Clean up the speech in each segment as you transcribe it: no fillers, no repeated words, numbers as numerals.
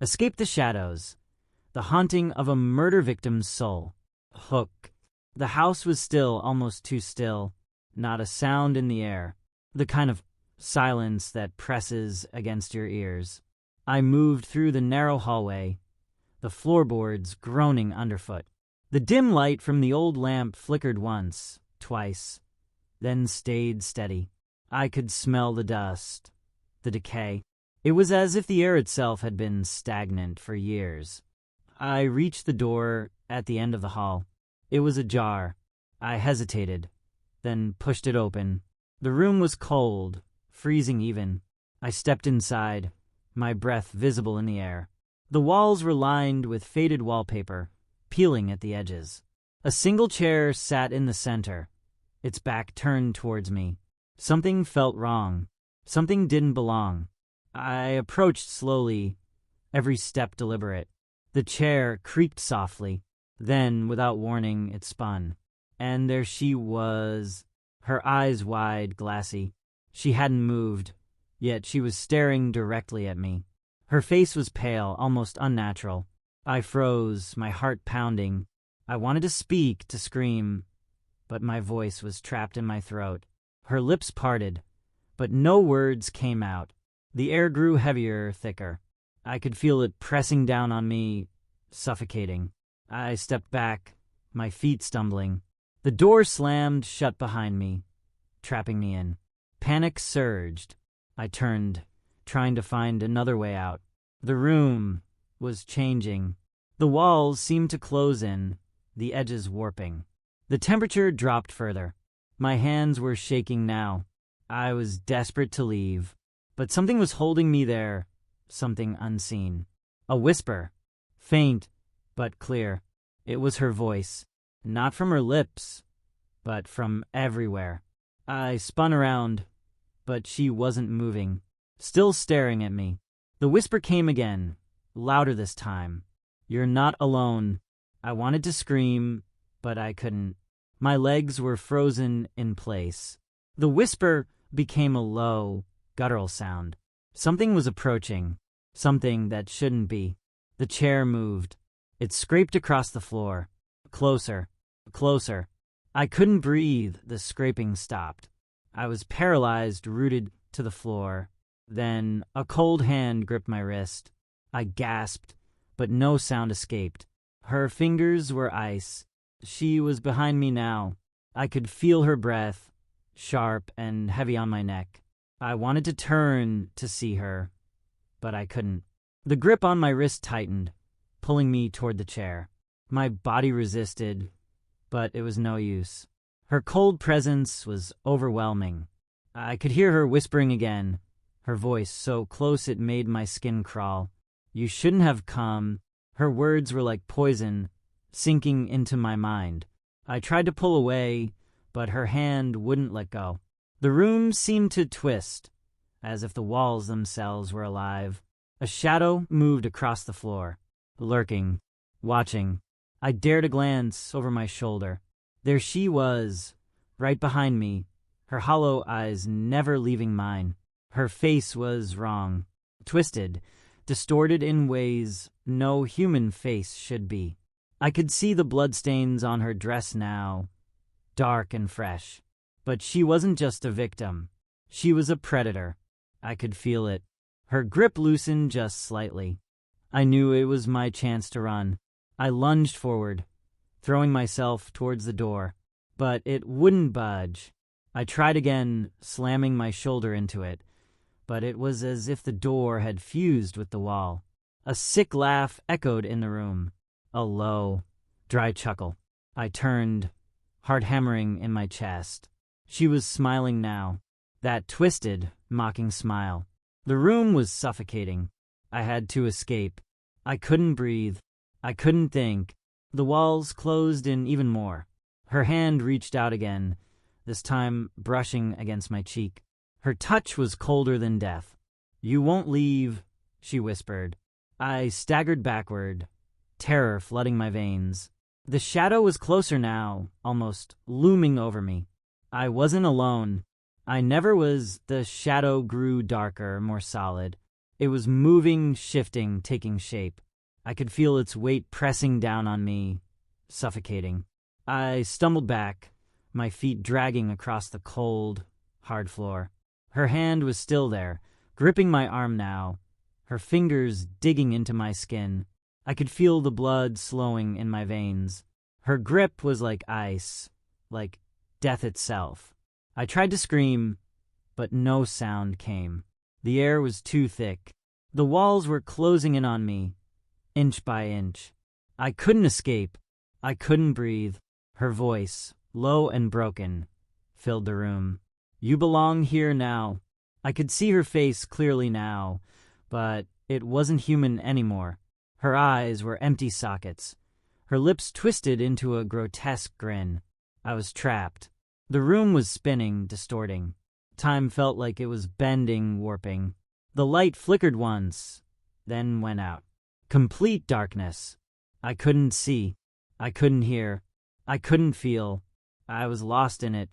Escape the shadows. The haunting of a murder victim's soul. Hook. The house was still, almost too still. Not a sound in the air. The kind of silence that presses against your ears. I moved through the narrow hallway, the floorboards groaning underfoot. The dim light from the old lamp flickered once, twice, then stayed steady. I could smell the dust, the decay. It was as if the air itself had been stagnant for years. I reached the door at the end of the hall. It was ajar. I hesitated, then pushed it open. The room was cold, freezing even. I stepped inside, my breath visible in the air. The walls were lined with faded wallpaper, peeling at the edges. A single chair sat in the center, its back turned towards me. Something felt wrong. Something didn't belong. I approached slowly, every step deliberate. The chair creaked softly. Then, without warning, it spun. And there she was, her eyes wide, glassy. She hadn't moved, yet she was staring directly at me. Her face was pale, almost unnatural. I froze, my heart pounding. I wanted to speak, to scream, but my voice was trapped in my throat. Her lips parted, but no words came out. The air grew heavier, thicker. I could feel it pressing down on me, suffocating. I stepped back, my feet stumbling. The door slammed shut behind me, trapping me in. Panic surged. I turned, trying to find another way out. The room was changing. The walls seemed to close in, the edges warping. The temperature dropped further. My hands were shaking now. I was desperate to leave, but something was holding me there, something unseen. A whisper, faint but clear. It was her voice, not from her lips, but from everywhere. I spun around, but she wasn't moving, still staring at me. The whisper came again, louder this time. "You're not alone." I wanted to scream, but I couldn't. My legs were frozen in place. The whisper became a low, guttural sound. Something was approaching, something that shouldn't be. The chair moved. It scraped across the floor. Closer, closer. I couldn't breathe. The scraping stopped. I was paralyzed, rooted to the floor. Then a cold hand gripped my wrist. I gasped, but no sound escaped. Her fingers were ice. She was behind me now. I could feel her breath, sharp and heavy on my neck. I wanted to turn to see her, but I couldn't. The grip on my wrist tightened, pulling me toward the chair. My body resisted, but it was no use. Her cold presence was overwhelming. I could hear her whispering again, her voice so close it made my skin crawl. "You shouldn't have come." Her words were like poison, sinking into my mind. I tried to pull away, but her hand wouldn't let go. The room seemed to twist, as if the walls themselves were alive. A shadow moved across the floor, lurking, watching. I dared a glance over my shoulder. There she was, right behind me, her hollow eyes never leaving mine. Her face was wrong, twisted, distorted in ways no human face should be. I could see the bloodstains on her dress now, dark and fresh. But she wasn't just a victim. She was a predator. I could feel it. Her grip loosened just slightly. I knew it was my chance to run. I lunged forward, throwing myself towards the door, but it wouldn't budge. I tried again, slamming my shoulder into it, but it was as if the door had fused with the wall. A sick laugh echoed in the room, a low, dry chuckle. I turned, heart hammering in my chest. She was smiling now, that twisted, mocking smile. The room was suffocating. I had to escape. I couldn't breathe. I couldn't think. The walls closed in even more. Her hand reached out again, this time brushing against my cheek. Her touch was colder than death. "You won't leave," she whispered. I staggered backward, terror flooding my veins. The shadow was closer now, almost looming over me. I wasn't alone. I never was. The shadow grew darker, more solid. It was moving, shifting, taking shape. I could feel its weight pressing down on me, suffocating. I stumbled back, my feet dragging across the cold, hard floor. Her hand was still there, gripping my arm now, her fingers digging into my skin. I could feel the blood slowing in my veins. Her grip was like ice, like death itself. I tried to scream, but no sound came. The air was too thick. The walls were closing in on me, inch by inch. I couldn't escape. I couldn't breathe. Her voice, low and broken, filled the room. "You belong here now." I could see her face clearly now, but it wasn't human anymore. Her eyes were empty sockets. Her lips twisted into a grotesque grin. I was trapped. The room was spinning, distorting. Time felt like it was bending, warping. The light flickered once, then went out. Complete darkness. I couldn't see. I couldn't hear. I couldn't feel. I was lost in it,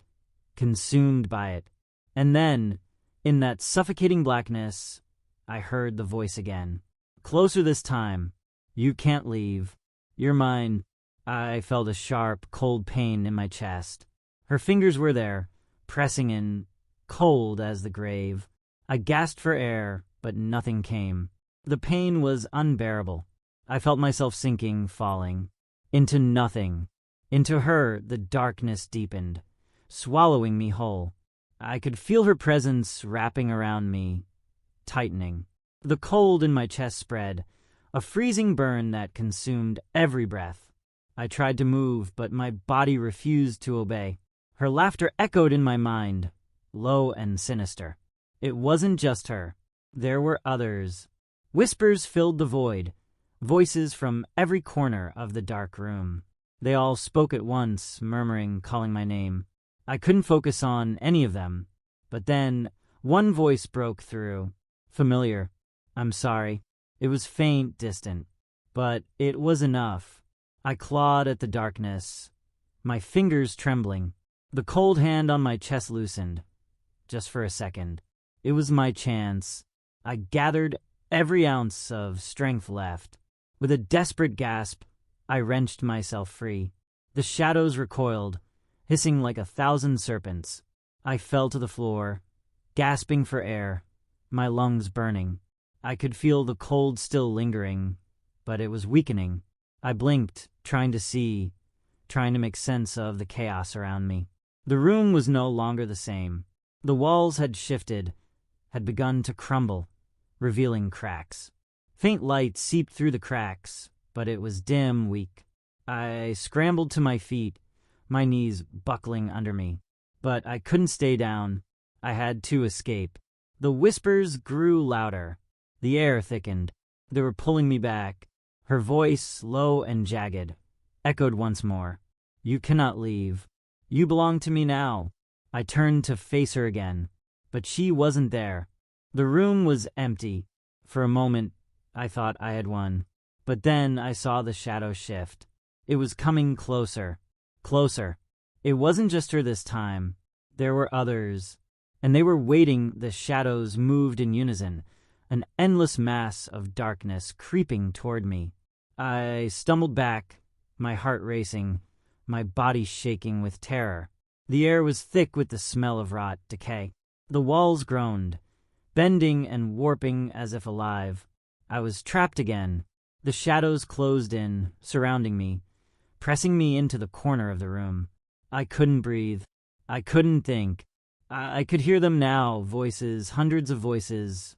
consumed by it. And then, in that suffocating blackness, I heard the voice again. Closer this time. "You can't leave. You're mine." I felt a sharp, cold pain in my chest. Her fingers were there, pressing in, cold as the grave. I gasped for air, but nothing came. The pain was unbearable. I felt myself sinking, falling. Into nothing. Into her, the darkness deepened, swallowing me whole. I could feel her presence wrapping around me, tightening. The cold in my chest spread, a freezing burn that consumed every breath. I tried to move, but my body refused to obey. Her laughter echoed in my mind, low and sinister. It wasn't just her. There were others. Whispers filled the void, voices from every corner of the dark room. They all spoke at once, murmuring, calling my name. I couldn't focus on any of them. But then, one voice broke through. Familiar. "I'm sorry." It was faint, distant. But it was enough. I clawed at the darkness, my fingers trembling. The cold hand on my chest loosened. Just for a second. It was my chance. I gathered every ounce of strength left. With a desperate gasp, I wrenched myself free. The shadows recoiled, hissing like 1,000 serpents. I fell to the floor, gasping for air, my lungs burning. I could feel the cold still lingering, but it was weakening. I blinked, trying to see, trying to make sense of the chaos around me. The room was no longer the same. The walls had shifted, had begun to crumble, revealing cracks. Faint light seeped through the cracks, but it was dim, weak. I scrambled to my feet, my knees buckling under me. But I couldn't stay down. I had to escape. The whispers grew louder. The air thickened. They were pulling me back. Her voice, low and jagged, echoed once more. "You cannot leave. You belong to me now." I turned to face her again, but she wasn't there. The room was empty. For a moment, I thought I had won. But then I saw the shadow shift. It was coming closer, closer. It wasn't just her this time. There were others, and they were waiting. The shadows moved in unison, an endless mass of darkness creeping toward me. I stumbled back, my heart racing, my body shaking with terror. The air was thick with the smell of rot, decay. The walls groaned, bending and warping as if alive. I was trapped again. The shadows closed in, surrounding me, pressing me into the corner of the room. I couldn't breathe. I couldn't think. I could hear them now, voices, hundreds of voices,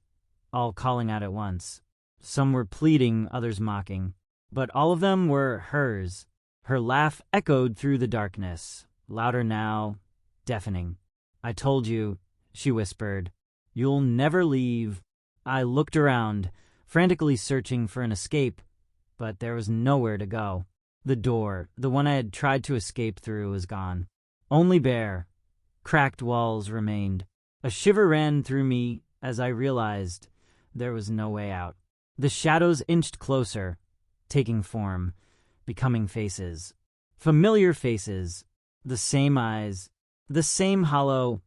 all calling out at once. Some were pleading, others mocking. But all of them were hers. Her laugh echoed through the darkness, louder now, deafening. "I told you," she whispered. "You'll never leave." I looked around, frantically searching for an escape, but there was nowhere to go. The door, the one I had tried to escape through, was gone. Only bare, cracked walls remained. A shiver ran through me as I realized there was no way out. The shadows inched closer, taking form, becoming faces. Familiar faces, the same eyes, the same hollow,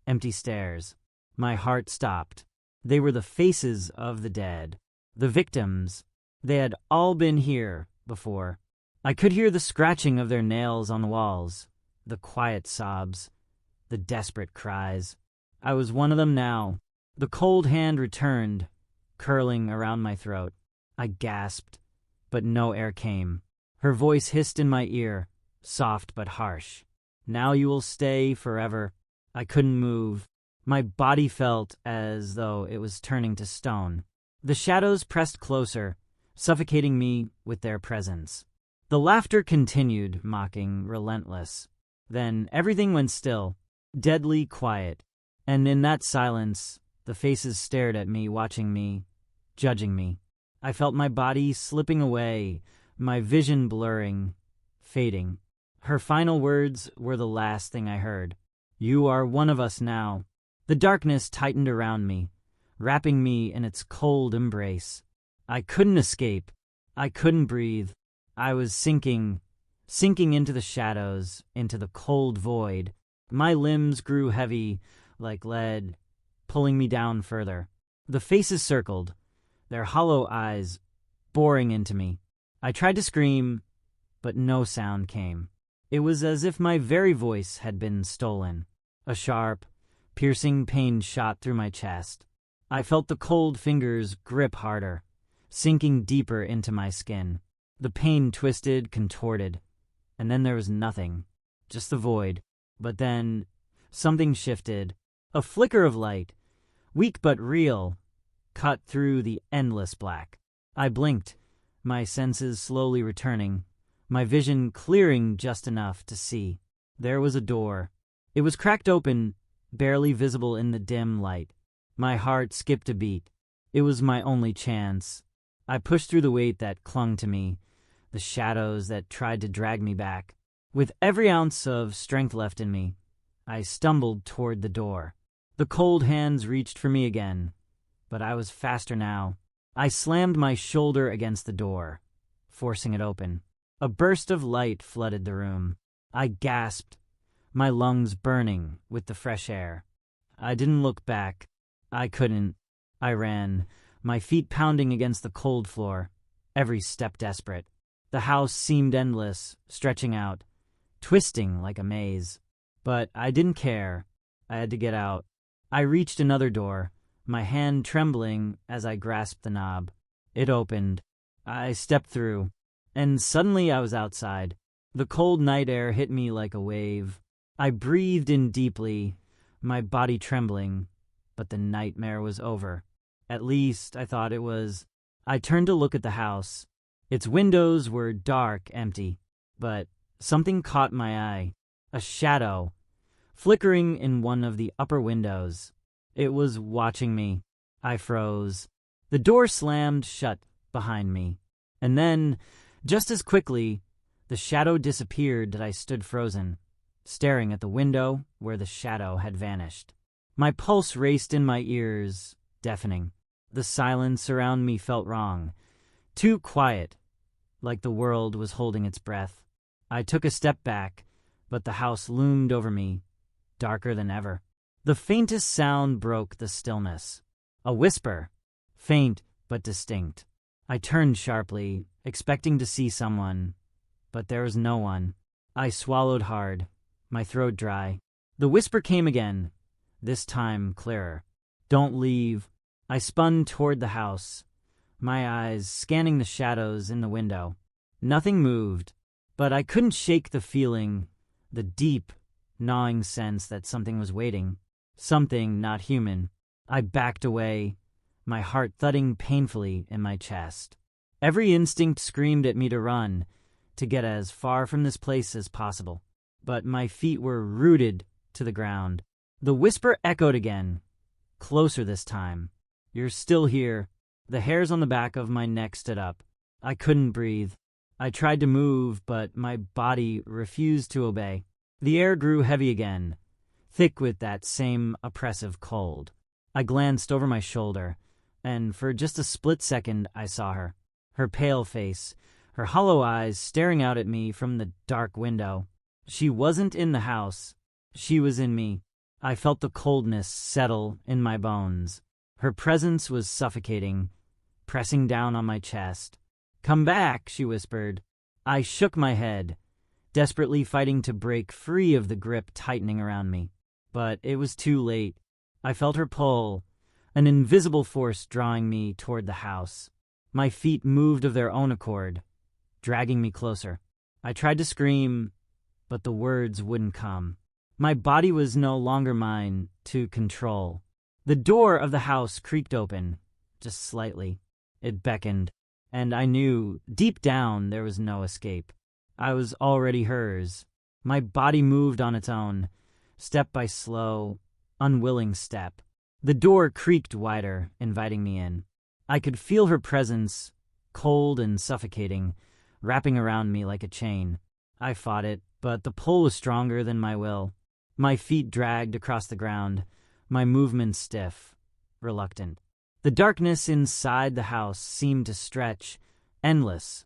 empty stares. My heart stopped. They were the faces of the dead, the victims. They had all been here before. I could hear the scratching of their nails on the walls, the quiet sobs, the desperate cries. I was one of them now. The cold hand returned, curling around my throat. I gasped, but no air came. Her voice hissed in my ear, soft but harsh. Now you will stay forever. I couldn't move. My body felt as though it was turning to stone. The shadows pressed closer, suffocating me with their presence. The laughter continued, mocking, relentless. Then everything went still, deadly quiet. And in that silence, the faces stared at me, watching me, judging me. I felt my body slipping away, my vision blurring, fading. Her final words were the last thing I heard. You are one of us now. The darkness tightened around me, wrapping me in its cold embrace. I couldn't escape. I couldn't breathe. I was sinking into the shadows, into the cold void. My limbs grew heavy, like lead, pulling me down further. The faces circled, their hollow eyes boring into me. I tried to scream, but no sound came. It was as if my very voice had been stolen. A sharp, piercing pain shot through my chest. I felt the cold fingers grip harder, sinking deeper into my skin. The pain twisted, contorted, and then there was nothing, just the void. But then something shifted. A flicker of light, weak but real, cut through the endless black. I blinked, my senses slowly returning, my vision clearing just enough to see. There was a door. It was cracked open, barely visible in the dim light. My heart skipped a beat. It was my only chance. I pushed through the weight that clung to me, the shadows that tried to drag me back. With every ounce of strength left in me, I stumbled toward the door. The cold hands reached for me again, but I was faster now. I slammed my shoulder against the door, forcing it open. A burst of light flooded the room. I gasped, my lungs burning with the fresh air. I didn't look back. I couldn't. I ran, my feet pounding against the cold floor, every step desperate. The house seemed endless, stretching out, twisting like a maze. But I didn't care. I had to get out. I reached another door, my hand trembling as I grasped the knob. It opened. I stepped through, and suddenly I was outside. The cold night air hit me like a wave. I breathed in deeply, my body trembling, but the nightmare was over. At least, I thought it was. I turned to look at the house. Its windows were dark, empty, but something caught my eye. A shadow, flickering in one of the upper windows. It was watching me. I froze. The door slammed shut behind me. And then, just as quickly, the shadow disappeared that I stood frozen, staring at the window where the shadow had vanished. My pulse raced in my ears, deafening. The silence around me felt wrong, too quiet, like the world was holding its breath. I took a step back, but the house loomed over me, darker than ever. The faintest sound broke the stillness. A whisper, faint but distinct. I turned sharply, expecting to see someone, but there was no one. I swallowed hard, my throat dry. The whisper came again, this time clearer. Don't leave. I spun toward the house, my eyes scanning the shadows in the window. Nothing moved, but I couldn't shake the feeling, the deep, gnawing sense that something was waiting. Something not human. I backed away, my heart thudding painfully in my chest. Every instinct screamed at me to run, to get as far from this place as possible. But my feet were rooted to the ground. The whisper echoed again, closer this time. You're still here. The hairs on the back of my neck stood up. I couldn't breathe. I tried to move, but my body refused to obey. The air grew heavy again, thick with that same oppressive cold. I glanced over my shoulder, and for just a split second I saw her. Her pale face, her hollow eyes staring out at me from the dark window. She wasn't in the house. She was in me. I felt the coldness settle in my bones. Her presence was suffocating, pressing down on my chest. "Come back," she whispered. I shook my head, desperately fighting to break free of the grip tightening around me. But it was too late. I felt her pull, an invisible force drawing me toward the house. My feet moved of their own accord, dragging me closer. I tried to scream, but the words wouldn't come. My body was no longer mine to control. The door of the house creaked open, just slightly. It beckoned, and I knew, deep down, there was no escape. I was already hers. My body moved on its own, step by slow, unwilling step. The door creaked wider, inviting me in. I could feel her presence, cold and suffocating, wrapping around me like a chain. I fought it, but the pull was stronger than my will. My feet dragged across the ground, my movements stiff, reluctant. The darkness inside the house seemed to stretch, endless,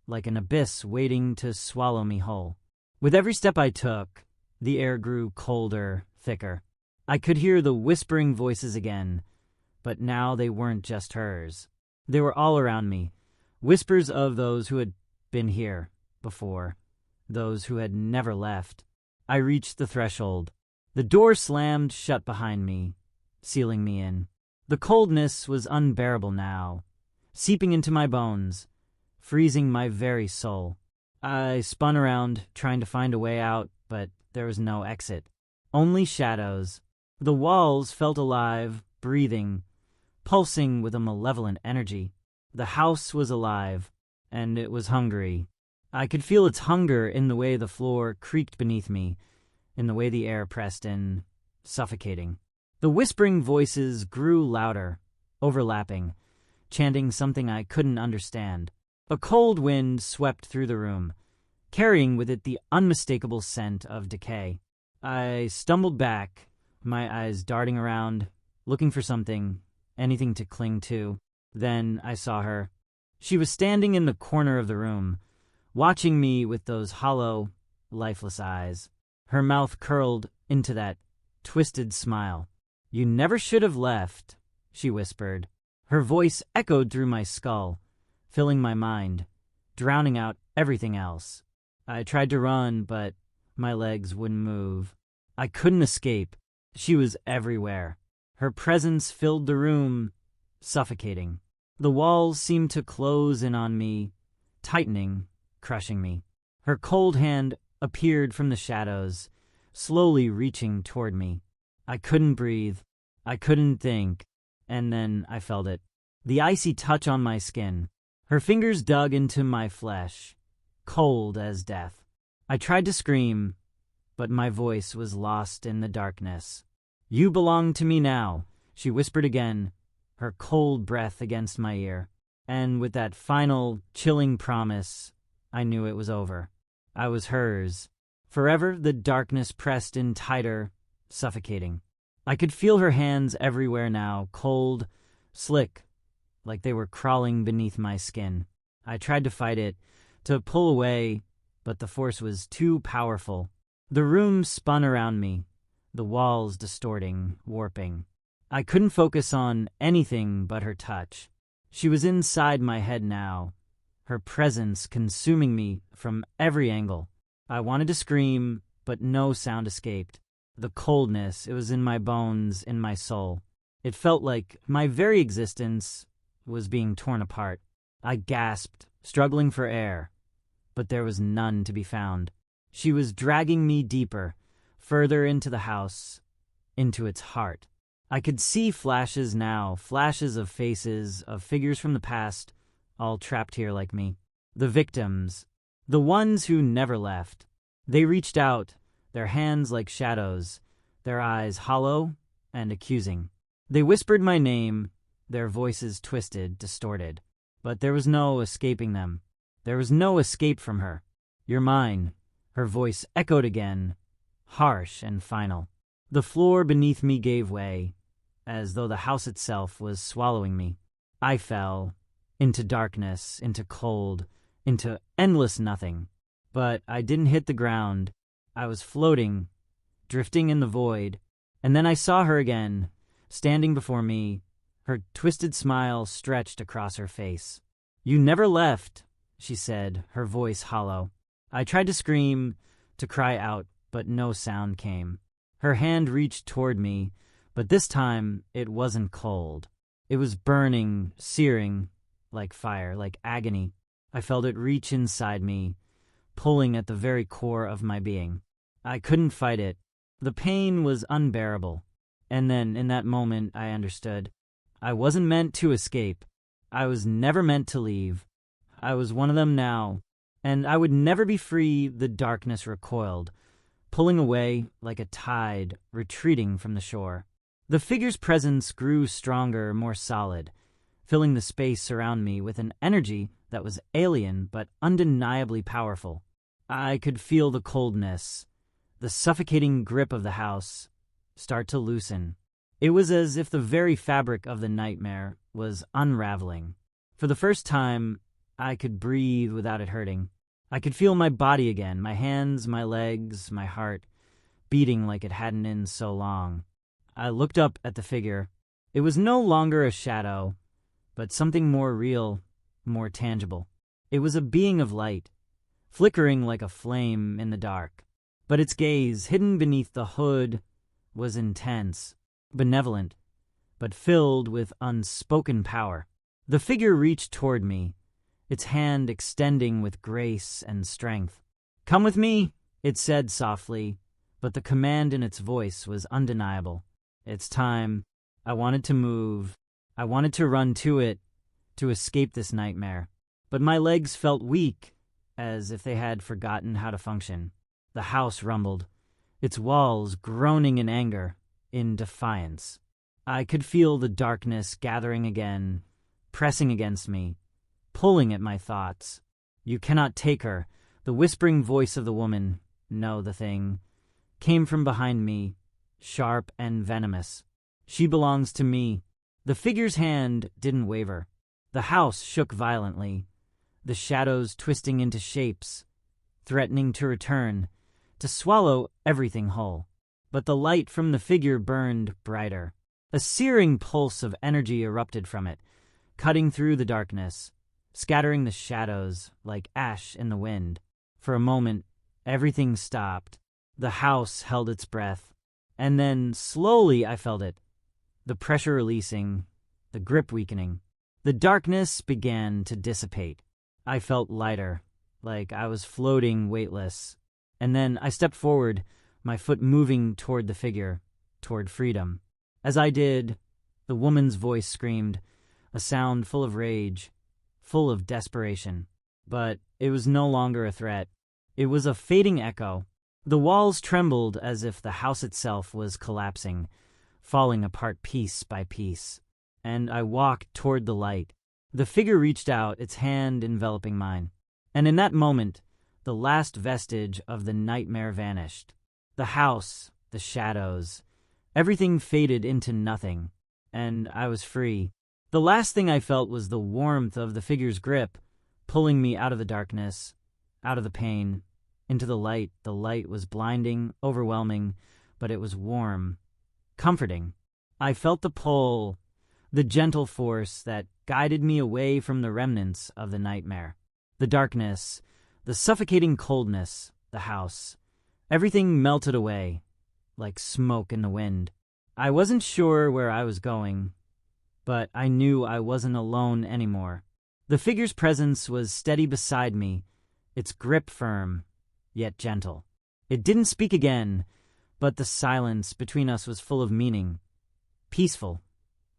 like an abyss waiting to swallow me whole. With every step I took, the air grew colder, thicker. I could hear the whispering voices again, but now they weren't just hers. They were all around me, whispers of those who had been here before, those who had never left. I reached the threshold. The door slammed shut behind me, sealing me in. The coldness was unbearable now, seeping into my bones, freezing my very soul. I spun around, trying to find a way out, but there was no exit. Only shadows. The walls felt alive, breathing, pulsing with a malevolent energy. The house was alive, and it was hungry. I could feel its hunger in the way the floor creaked beneath me, in the way the air pressed in, suffocating. The whispering voices grew louder, overlapping, chanting something I couldn't understand. A cold wind swept through the room, carrying with it the unmistakable scent of decay. I stumbled back, my eyes darting around, looking for something, anything to cling to. Then I saw her. She was standing in the corner of the room, watching me with those hollow, lifeless eyes. Her mouth curled into that twisted smile. "You never should have left," she whispered. Her voice echoed through my skull, filling my mind, drowning out everything else. I tried to run, but my legs wouldn't move. I couldn't escape. She was everywhere. Her presence filled the room, suffocating. The walls seemed to close in on me, tightening, crushing me. Her cold hand appeared from the shadows, slowly reaching toward me. I couldn't breathe. I couldn't think. And then I felt it. The icy touch on my skin. Her fingers dug into my flesh, cold as death. I tried to scream, but my voice was lost in the darkness. "You belong to me now," she whispered again, her cold breath against my ear. And with that final, chilling promise, I knew it was over. I was hers. Forever, the darkness pressed in tighter, suffocating. I could feel her hands everywhere now, cold, slick, like they were crawling beneath my skin. I tried to fight it, to pull away, but the force was too powerful. The room spun around me, the walls distorting, warping. I couldn't focus on anything but her touch. She was inside my head now, her presence consuming me from every angle. I wanted to scream, but no sound escaped. The coldness, it was in my bones, in my soul. It felt like my very existence was being torn apart. I gasped, struggling for air, but there was none to be found. She was dragging me deeper, further into the house, into its heart. I could see flashes now, flashes of faces, of figures from the past, all trapped here like me. The victims, the ones who never left. They reached out, their hands like shadows, their eyes hollow and accusing. They whispered my name, their voices twisted, distorted. But there was no escaping them. There was no escape from her. "You're mine," her voice echoed again, harsh and final. The floor beneath me gave way, as though the house itself was swallowing me. I fell, into darkness, into cold, into endless nothing. But I didn't hit the ground. I was floating, drifting in the void, and then I saw her again, standing before me, Her twisted smile stretched across her face. "You never left," she said, her voice hollow. I tried to scream, to cry out, but no sound came. Her hand reached toward me, but this time it wasn't cold. It was burning, searing, like fire, like agony. I felt it reach inside me, pulling at the very core of my being. I couldn't fight it. The pain was unbearable. And then, in that moment, I understood. I wasn't meant to escape. I was never meant to leave. I was one of them now, and I would never be free. The darkness recoiled, pulling away like a tide retreating from the shore. The figure's presence grew stronger, more solid, filling the space around me with an energy that was alien but undeniably powerful. I could feel the coldness, the suffocating grip of the house, start to loosen. It was as if the very fabric of the nightmare was unraveling. For the first time, I could breathe without it hurting. I could feel my body again, my hands, my legs, my heart, beating like it hadn't in so long. I looked up at the figure. It was no longer a shadow, but something more real, more tangible. It was a being of light, flickering like a flame in the dark. But its gaze, hidden beneath the hood, was intense, benevolent, but filled with unspoken power. The figure reached toward me, its hand extending with grace and strength. "Come with me," it said softly, but the command in its voice was undeniable. It's time. I wanted to move. I wanted to run to it, to escape this nightmare. But my legs felt weak, as if they had forgotten how to function. The house rumbled, its walls groaning in anger, in defiance. I could feel the darkness gathering again, pressing against me, pulling at my thoughts. "You cannot take her." The whispering voice of the woman, no, the thing, came from behind me, sharp and venomous. "She belongs to me." The figure's hand didn't waver. The house shook violently, the shadows twisting into shapes, threatening to return, to swallow everything whole. But the light from the figure burned brighter. A searing pulse of energy erupted from it, cutting through the darkness, scattering the shadows like ash in the wind. For a moment, everything stopped. The house held its breath. And then, slowly, I felt it. The pressure releasing, the grip weakening. The darkness began to dissipate. I felt lighter, like I was floating weightless. And then I stepped forward, my foot moving toward the figure, toward freedom. As I did, the woman's voice screamed, a sound full of rage, full of desperation. But it was no longer a threat. It was a fading echo. The walls trembled as if the house itself was collapsing, falling apart piece by piece. And I walked toward the light. The figure reached out, its hand enveloping mine. And in that moment, the last vestige of the nightmare vanished. The house, the shadows, everything faded into nothing, and I was free. The last thing I felt was the warmth of the figure's grip, pulling me out of the darkness, out of the pain, into the light. The light was blinding, overwhelming, but it was warm, comforting. I felt the pull, the gentle force that guided me away from the remnants of the nightmare. The darkness, the suffocating coldness, the house. Everything melted away, like smoke in the wind. I wasn't sure where I was going, but I knew I wasn't alone anymore. The figure's presence was steady beside me, its grip firm, yet gentle. It didn't speak again, but the silence between us was full of meaning, peaceful,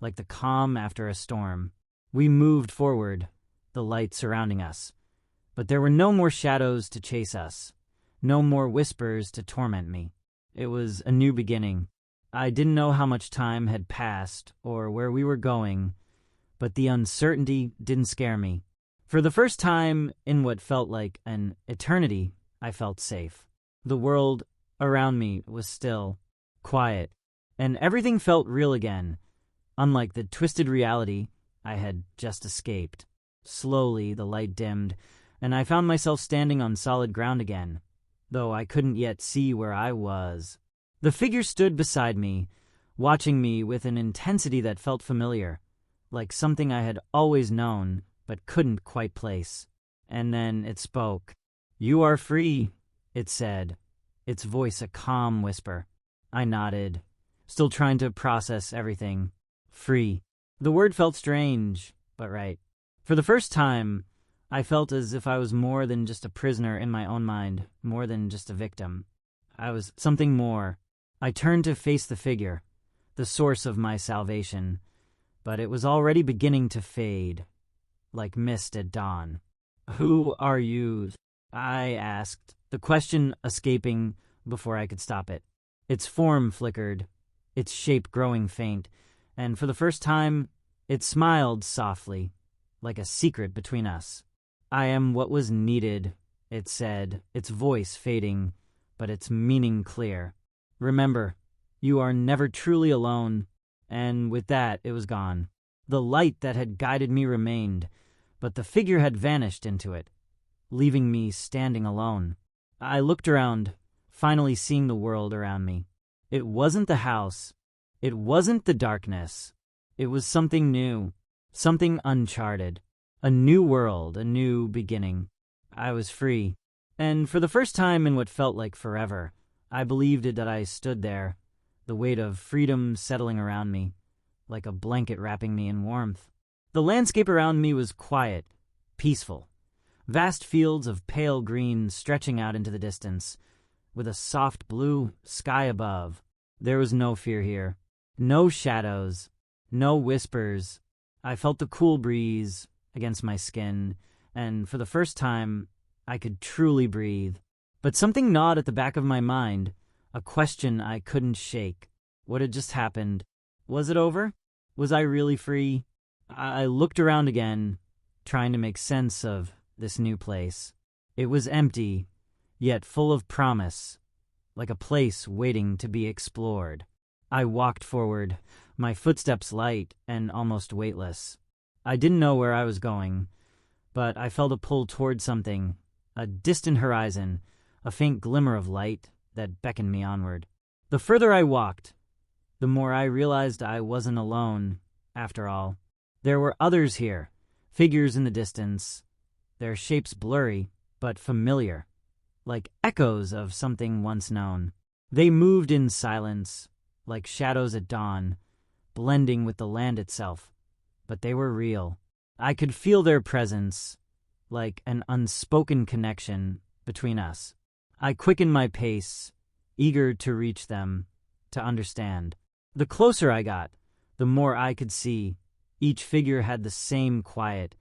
like the calm after a storm. We moved forward, the light surrounding us, but there were no more shadows to chase us, no more whispers to torment me. It was a new beginning. I didn't know how much time had passed or where we were going, but the uncertainty didn't scare me. For the first time in what felt like an eternity, I felt safe. The world around me was still, quiet, and everything felt real again, unlike the twisted reality I had just escaped. Slowly, the light dimmed, and I found myself standing on solid ground again, though I couldn't yet see where I was. The figure stood beside me, watching me with an intensity that felt familiar, like something I had always known but couldn't quite place. And then it spoke. "You are free," it said, its voice a calm whisper. I nodded, still trying to process everything. Free. The word felt strange, but right. For the first time, I felt as if I was more than just a prisoner in my own mind, more than just a victim. I was something more. I turned to face the figure, the source of my salvation, but it was already beginning to fade, like mist at dawn. "Who are you?" I asked, the question escaping before I could stop it. Its form flickered, its shape growing faint, and for the first time, it smiled softly, like a secret between us. "I am what was needed," it said, its voice fading, but its meaning clear. "Remember, you are never truly alone." And with that, it was gone. The light that had guided me remained, but the figure had vanished into it, leaving me standing alone. I looked around, finally seeing the world around me. It wasn't the house. It wasn't the darkness. It was something new, something uncharted. A new world, a new beginning. I was free. And for the first time in what felt like forever, I believed that I stood there, the weight of freedom settling around me, like a blanket wrapping me in warmth. The landscape around me was quiet, peaceful. Vast fields of pale green stretching out into the distance, with a soft blue sky above. There was no fear here. No shadows. No whispers. I felt the cool breeze against my skin, and for the first time, I could truly breathe. But something gnawed at the back of my mind, a question I couldn't shake. What had just happened? Was it over? Was I really free? I looked around again, trying to make sense of this new place. It was empty, yet full of promise, like a place waiting to be explored. I walked forward, my footsteps light and almost weightless. I didn't know where I was going, but I felt a pull toward something, a distant horizon, a faint glimmer of light that beckoned me onward. The further I walked, the more I realized I wasn't alone, after all. There were others here, figures in the distance, their shapes blurry but familiar, like echoes of something once known. They moved in silence, like shadows at dawn, blending with the land itself. But they were real. I could feel their presence, like an unspoken connection between us. I quickened my pace, eager to reach them, to understand. The closer I got, the more I could see. Each figure had the same quiet,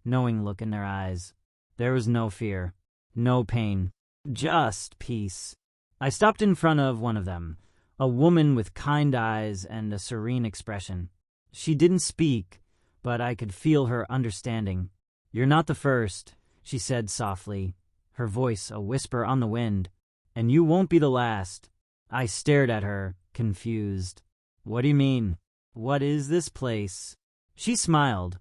knowing look in their eyes. There was no fear, no pain, just peace. I stopped in front of one of them, a woman with kind eyes and a serene expression. She didn't speak, but I could feel her understanding. "You're not the first," she said softly, her voice a whisper on the wind. "And you won't be the last." I stared at her, confused. "What do you mean? What is this place?" She smiled,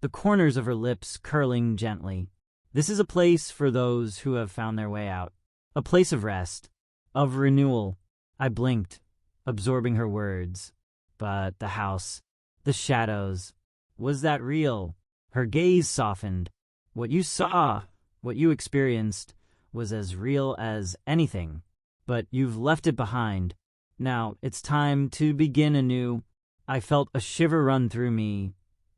the corners of her lips curling gently. "This is a place for those who have found their way out. A place of rest, of renewal." I blinked, absorbing her words. But the house, the shadows, was that real? Her gaze softened. "What you saw, what you experienced, was as real as anything. But you've left it behind. Now it's time to begin anew." I felt a shiver run through me,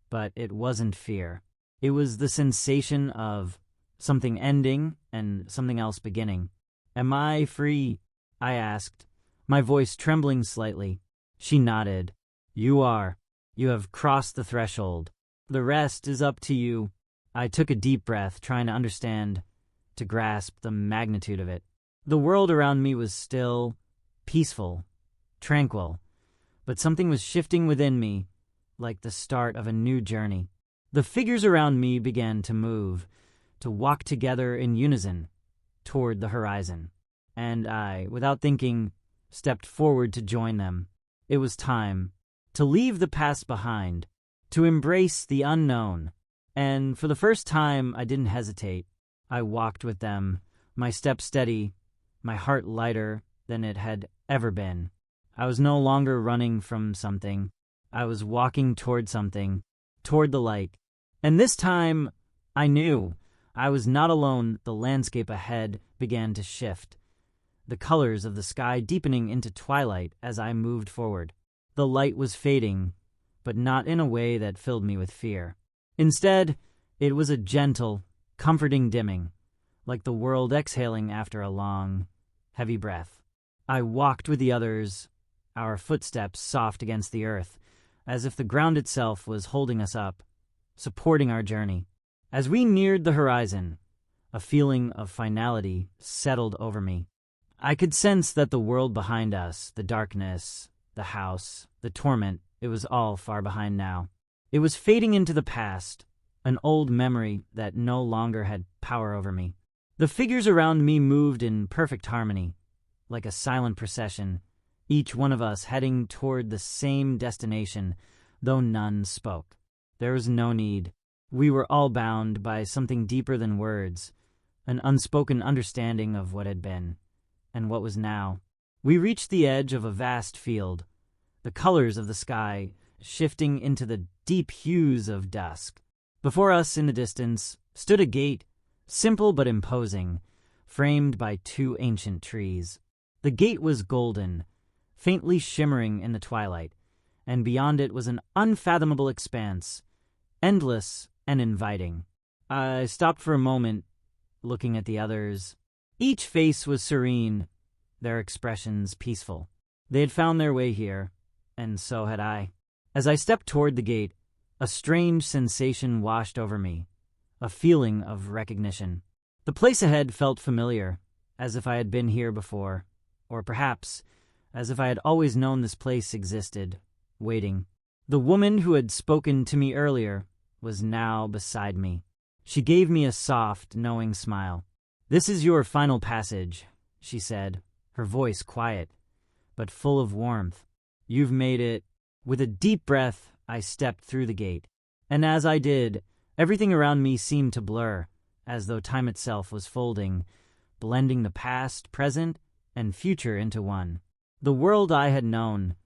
but it wasn't fear. It was the sensation of something ending and something else beginning. "Am I free?" I asked, my voice trembling slightly. She nodded. "You are. You have crossed the threshold. The rest is up to you." I took a deep breath, trying to understand, to grasp the magnitude of it. The world around me was still, peaceful, tranquil, but something was shifting within me, like the start of a new journey. The figures around me began to move, to walk together in unison, toward the horizon. And I, without thinking, stepped forward to join them. It was time to leave the past behind, to embrace the unknown. And for the first time, I didn't hesitate. I walked with them, my step steady, my heart lighter than it had ever been. I was no longer running from something. I was walking toward something, toward the light. And this time, I knew I was not alone. The landscape ahead began to shift, the colors of the sky deepening into twilight as I moved forward. The light was fading, but not in a way that filled me with fear. Instead, it was a gentle, comforting dimming, like the world exhaling after a long, heavy breath. I walked with the others, our footsteps soft against the earth, as if the ground itself was holding us up, supporting our journey. As we neared the horizon, a feeling of finality settled over me. I could sense that the world behind us, the darkness, the house, the torment, it was all far behind now. It was fading into the past, an old memory that no longer had power over me. The figures around me moved in perfect harmony, like a silent procession, each one of us heading toward the same destination, though none spoke. There was no need. We were all bound by something deeper than words, an unspoken understanding of what had been, and what was now. We reached the edge of a vast field, the colors of the sky shifting into the deep hues of dusk. Before us in the distance stood a gate, simple but imposing, framed by two ancient trees. The gate was golden, faintly shimmering in the twilight, and beyond it was an unfathomable expanse, endless and inviting. I stopped for a moment, looking at the others. Each face was serene, their expressions peaceful. They had found their way here, and so had I. As I stepped toward the gate, a strange sensation washed over me, a feeling of recognition. The place ahead felt familiar, as if I had been here before, or perhaps as if I had always known this place existed, waiting. The woman who had spoken to me earlier was now beside me. She gave me a soft, knowing smile. "This is your final passage," she said, her voice quiet, but full of warmth. "You've made it." With a deep breath, I stepped through the gate, and as I did, everything around me seemed to blur, as though time itself was folding, blending the past, present, and future into one. The world I had known,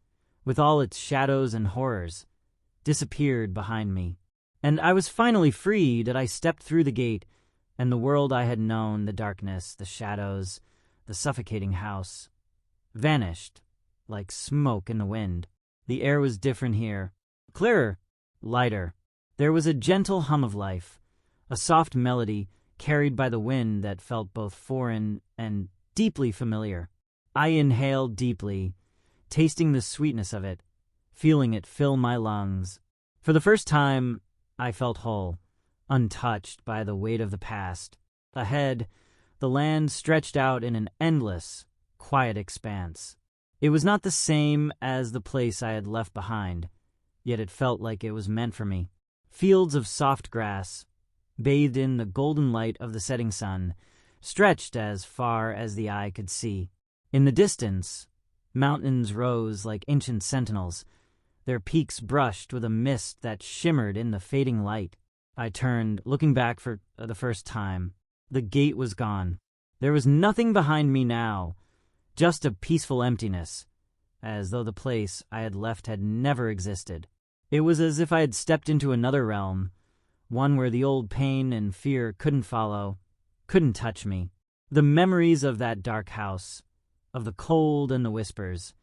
with all its shadows and horrors, disappeared behind me, and I was finally freed. I stepped through the gate, and the world I had known, the darkness, the shadows, the suffocating house, vanished like smoke in the wind. The air was different here, clearer, lighter. There was a gentle hum of life, a soft melody carried by the wind that felt both foreign and deeply familiar. I inhaled deeply, tasting the sweetness of it, feeling it fill my lungs. For the first time, I felt whole, untouched by the weight of the past. Ahead, the land stretched out in an endless, quiet expanse. It was not the same as the place I had left behind, yet it felt like it was meant for me. Fields of soft grass, bathed in the golden light of the setting sun, stretched as far as the eye could see. In the distance, mountains rose like ancient sentinels, their peaks brushed with a mist that shimmered in the fading light. I turned, looking back for the first time. The gate was gone. There was nothing behind me now, just a peaceful emptiness, as though the place I had left had never existed. It was as if I had stepped into another realm, one where the old pain and fear couldn't follow, couldn't touch me. The memories of that dark house, of the cold and the whispers,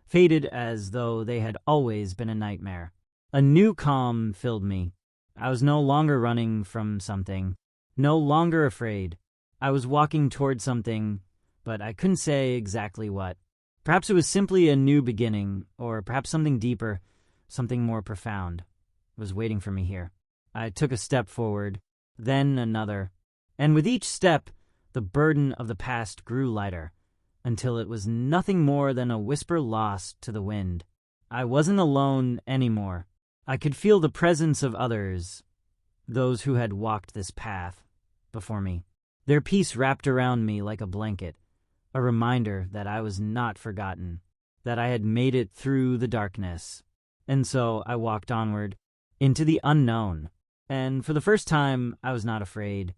faded as though they had always been a nightmare. A new calm filled me. I was no longer running from something, no longer afraid. I was walking toward something, but I couldn't say exactly what. Perhaps it was simply a new beginning, or perhaps something deeper, something more profound, was waiting for me here. I took a step forward, then another, and with each step, the burden of the past grew lighter, until it was nothing more than a whisper lost to the wind. I wasn't alone anymore. I could feel the presence of others, those who had walked this path before me. Their peace wrapped around me like a blanket, a reminder that I was not forgotten, that I had made it through the darkness. And so I walked onward, into the unknown, and for the first time I was not afraid.